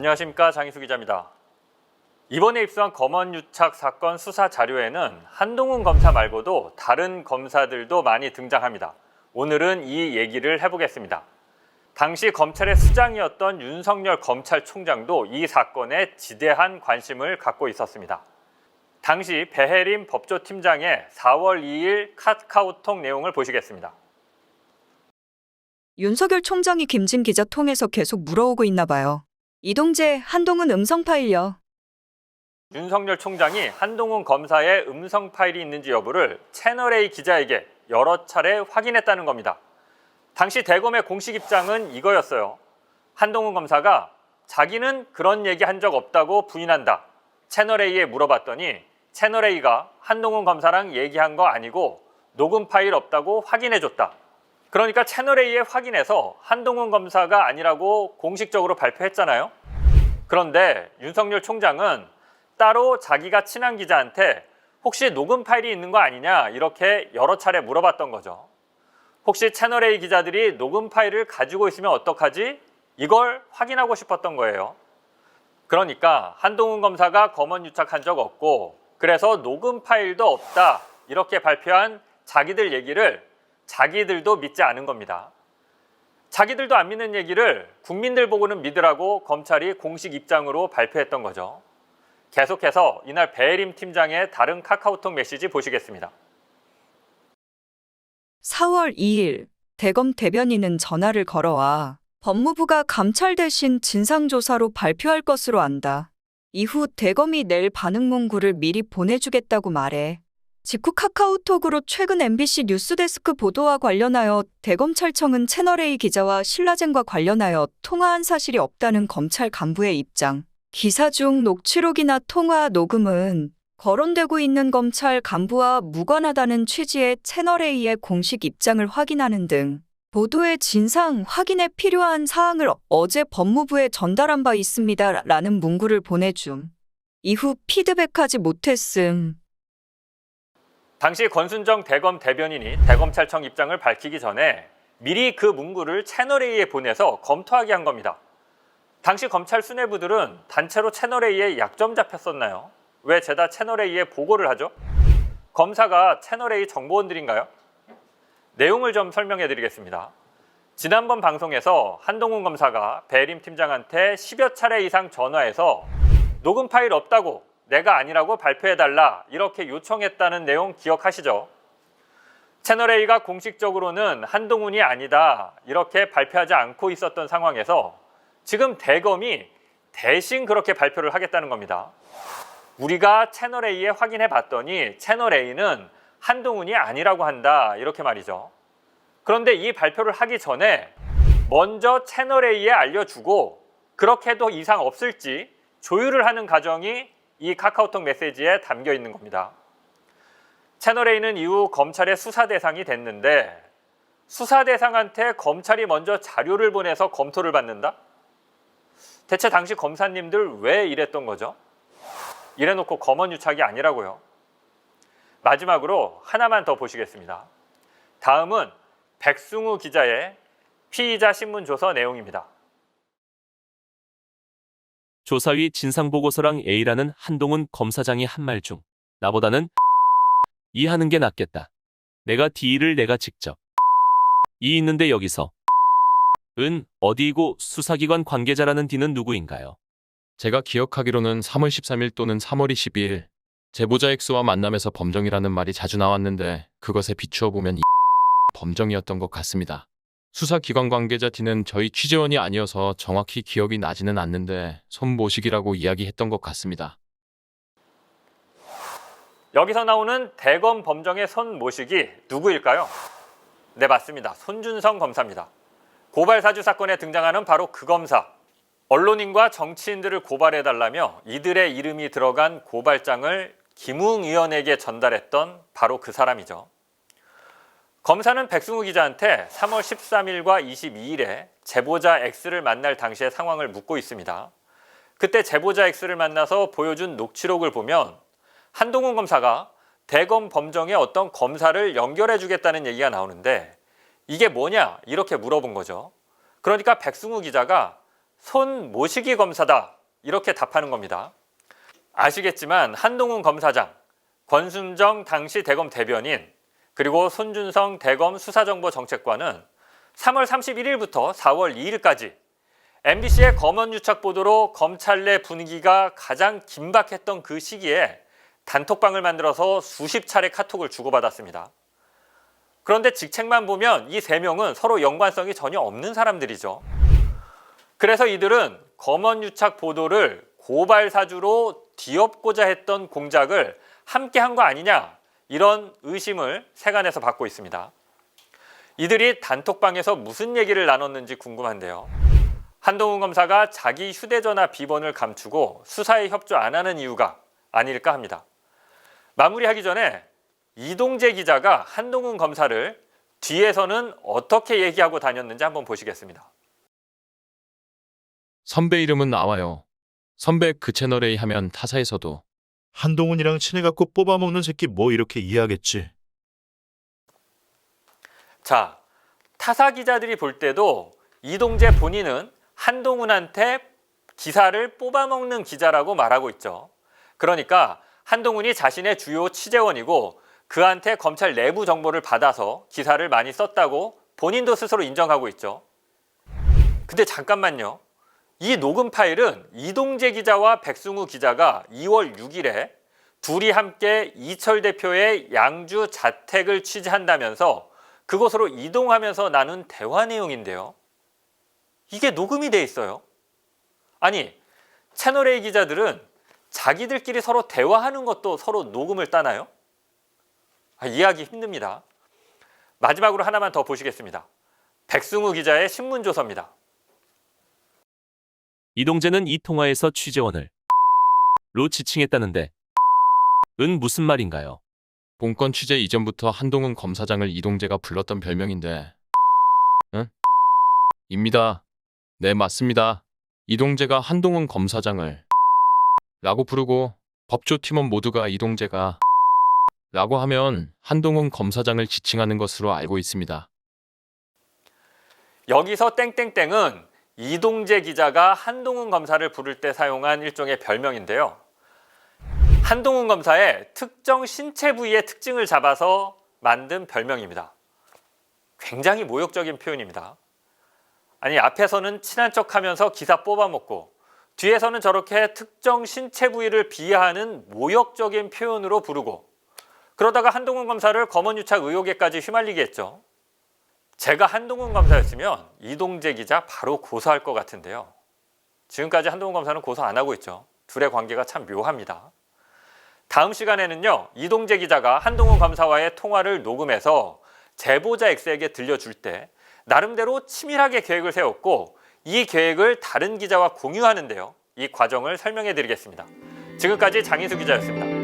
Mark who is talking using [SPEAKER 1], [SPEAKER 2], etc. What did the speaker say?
[SPEAKER 1] 안녕하십니까, 장희수 기자입니다. 이번에 입수한 검언 유착 사건 수사 자료에는 한동훈 검사 말고도 다른 검사들도 많이 등장합니다. 오늘은 이 얘기를 해보겠습니다. 당시 검찰의 수장이었던 윤석열 검찰총장도 이 사건에 지대한 관심을 갖고 있었습니다. 당시 배혜림 법조팀장의 4월 2일 카카오톡 내용을 보시겠습니다.
[SPEAKER 2] 윤석열 총장이 김진 기자 통해서 계속 물어오고 있나 봐요. 이동재, 한동훈 음성 파일요.
[SPEAKER 1] 윤석열 총장이 한동훈 검사의 음성 파일이 있는지 여부를 채널A 기자에게 여러 차례 확인했다는 겁니다. 당시 대검의 공식 입장은 이거였어요. 한동훈 검사가 자기는 그런 얘기 한 적 없다고 부인한다. 채널A에 물어봤더니 채널A가 한동훈 검사랑 얘기한 거 아니고 녹음 파일 없다고 확인해줬다. 그러니까 채널A에 확인해서 한동훈 검사가 아니라고 공식적으로 발표했잖아요. 그런데 윤석열 총장은 따로 자기가 친한 기자한테 혹시 녹음 파일이 있는 거 아니냐 이렇게 여러 차례 물어봤던 거죠. 혹시 채널A 기자들이 녹음 파일을 가지고 있으면 어떡하지? 이걸 확인하고 싶었던 거예요. 그러니까 한동훈 검사가 검언 유착한 적 없고 그래서 녹음 파일도 없다 이렇게 발표한 자기들 얘기를 자기들도 믿지 않은 겁니다. 자기들도 안 믿는 얘기를 국민들 보고는 믿으라고 검찰이 공식 입장으로 발표했던 거죠. 계속해서 이날 배혜림 팀장의 다른 카카오톡 메시지 보시겠습니다.
[SPEAKER 2] 4월 2일 대검 대변인은 전화를 걸어와 법무부가 감찰 대신 진상조사로 발표할 것으로 안다. 이후 대검이 낼 반응 문구를 미리 보내주겠다고 말해. 직후 카카오톡으로 최근 MBC 뉴스데스크 보도와 관련하여 대검찰청은 채널A 기자와 신라젠과 관련하여 통화한 사실이 없다는 검찰 간부의 입장. 기사 중 녹취록이나 통화 녹음은 거론되고 있는 검찰 간부와 무관하다는 취지의 채널A의 공식 입장을 확인하는 등 보도의 진상 확인에 필요한 사항을 어제 법무부에 전달한 바 있습니다. 라는 문구를 보내줌. 이후 피드백하지 못했음.
[SPEAKER 1] 당시 권순정 대검 대변인이 대검찰청 입장을 밝히기 전에 미리 그 문구를 채널A에 보내서 검토하게 한 겁니다. 당시 검찰 수뇌부들은 단체로 채널A에 약점 잡혔었나요? 왜 죄다 채널A에 보고를 하죠? 검사가 채널A 정보원들인가요? 내용을 좀 설명해 드리겠습니다. 지난번 방송에서 한동훈 검사가 배혜림 팀장한테 10여 차례 이상 전화해서 녹음 파일 없다고 내가 아니라고 발표해달라 이렇게 요청했다는 내용 기억하시죠? 채널A가 공식적으로는 한동훈이 아니다 이렇게 발표하지 않고 있었던 상황에서 지금 대검이 대신 그렇게 발표를 하겠다는 겁니다. 우리가 채널A에 확인해 봤더니 채널A는 한동훈이 아니라고 한다 이렇게 말이죠. 그런데 이 발표를 하기 전에 먼저 채널A에 알려주고 그렇게 해도 이상 없을지 조율을 하는 과정이 이 카카오톡 메시지에 담겨 있는 겁니다. 채널A는 이후 검찰의 수사 대상이 됐는데 수사 대상한테 검찰이 먼저 자료를 보내서 검토를 받는다? 대체 당시 검사님들 왜 이랬던 거죠? 이래놓고 검언 유착이 아니라고요. 마지막으로 하나만 더 보시겠습니다. 다음은 백승우 기자의 피의자 신문 조서 내용입니다.
[SPEAKER 3] 조사위 진상보고서랑 A라는 한동훈 검사장이 한 말 중 나보다는 이 하는 게 낫겠다. 내가 D를 내가 직접 이 있는데 여기서 은 어디이고 수사기관 관계자라는 D는 누구인가요?
[SPEAKER 4] 제가 기억하기로는 3월 13일 또는 3월 22일 제보자 X와 만남에서 범정이라는 말이 자주 나왔는데 그것에 비추어 보면 이 범정이었던 것 같습니다. 수사기관 관계자 D는 저희 취재원이 아니어서 정확히 기억이 나지는 않는데 손모식이라고 이야기했던 것 같습니다.
[SPEAKER 1] 여기서 나오는 대검 범정의 손모식이 누구일까요? 네, 맞습니다. 손준성 검사입니다. 고발 사주 사건에 등장하는 바로 그 검사. 언론인과 정치인들을 고발해달라며 이들의 이름이 들어간 고발장을 김웅 의원에게 전달했던 바로 그 사람이죠. 검사는 백승우 기자한테 3월 13일과 22일에 제보자 X를 만날 당시의 상황을 묻고 있습니다. 그때 제보자 X를 만나서 보여준 녹취록을 보면 한동훈 검사가 대검 범정의 어떤 검사를 연결해 주겠다는 얘기가 나오는데 이게 뭐냐 이렇게 물어본 거죠. 그러니까 백승우 기자가 손모시기 검사다 이렇게 답하는 겁니다. 아시겠지만 한동훈 검사장, 권순정 당시 대검 대변인, 그리고 손준성 대검 수사정보정책관은 3월 31일부터 4월 2일까지 MBC의 검언유착 보도로 검찰 내 분위기가 가장 긴박했던 그 시기에 단톡방을 만들어서 수십 차례 카톡을 주고받았습니다. 그런데 직책만 보면 이 세 명은 서로 연관성이 전혀 없는 사람들이죠. 그래서 이들은 검언유착 보도를 고발 사주로 뒤엎고자 했던 공작을 함께 한 거 아니냐, 이런 의심을 세간에서 받고 있습니다. 이들이 단톡방에서 무슨 얘기를 나눴는지 궁금한데요. 한동훈 검사가 자기 휴대전화 비번을 감추고 수사에 협조 안 하는 이유가 아닐까 합니다. 마무리하기 전에 이동재 기자가 한동훈 검사를 뒤에서는 어떻게 얘기하고 다녔는지 한번 보시겠습니다.
[SPEAKER 4] 선배 이름은 나와요. 선배 그 채널 A 하면 타사에서도
[SPEAKER 5] 한동훈이랑 친해갖고 뽑아먹는 새끼 뭐 이렇게 이해하겠지.
[SPEAKER 1] 자, 타사 기자들이 볼 때도 이동재 본인은 한동훈한테 기사를 뽑아먹는 기자라고 말하고 있죠. 그러니까 한동훈이 자신의 주요 취재원이고 그한테 검찰 내부 정보를 받아서 기사를 많이 썼다고 본인도 스스로 인정하고 있죠. 근데 잠깐만요. 이 녹음 파일은 이동재 기자와 백승우 기자가 2월 6일에 둘이 함께 이철 대표의 양주 자택을 취재한다면서 그곳으로 이동하면서 나눈 대화 내용인데요. 이게 녹음이 돼 있어요. 아니, 채널A 기자들은 자기들끼리 서로 대화하는 것도 서로 녹음을 따나요? 이해하기 힘듭니다. 마지막으로 하나만 더 보시겠습니다. 백승우 기자의 신문조서입니다.
[SPEAKER 3] 이동재는 이 통화에서 취재원을 로 지칭했다는데 은 무슨 말인가요?
[SPEAKER 4] 본건 취재 이전부터 한동훈 검사장을 이동재가 불렀던 별명인데 응? 입니다. 네, 맞습니다. 이동재가 한동훈 검사장을 라고 부르고 법조팀원 모두가 이동재가 라고 하면 한동훈 검사장을 지칭하는 것으로 알고 있습니다.
[SPEAKER 1] 여기서 땡땡땡은 이동재 기자가 한동훈 검사를 부를 때 사용한 일종의 별명인데요. 한동훈 검사의 특정 신체 부위의 특징을 잡아서 만든 별명입니다. 굉장히 모욕적인 표현입니다. 아니, 앞에서는 친한 척하면서 기사 뽑아먹고 뒤에서는 저렇게 특정 신체 부위를 비하하는 모욕적인 표현으로 부르고 그러다가 한동훈 검사를 검언유착 의혹에까지 휘말리게 했죠. 제가 한동훈 검사였으면 이동재 기자 바로 고소할 것 같은데요. 지금까지 한동훈 검사는 고소 안 하고 있죠. 둘의 관계가 참 묘합니다. 다음 시간에는요, 이동재 기자가 한동훈 검사와의 통화를 녹음해서 제보자 X에게 들려줄 때 나름대로 치밀하게 계획을 세웠고 이 계획을 다른 기자와 공유하는데요. 이 과정을 설명해 드리겠습니다. 지금까지 장인수 기자였습니다.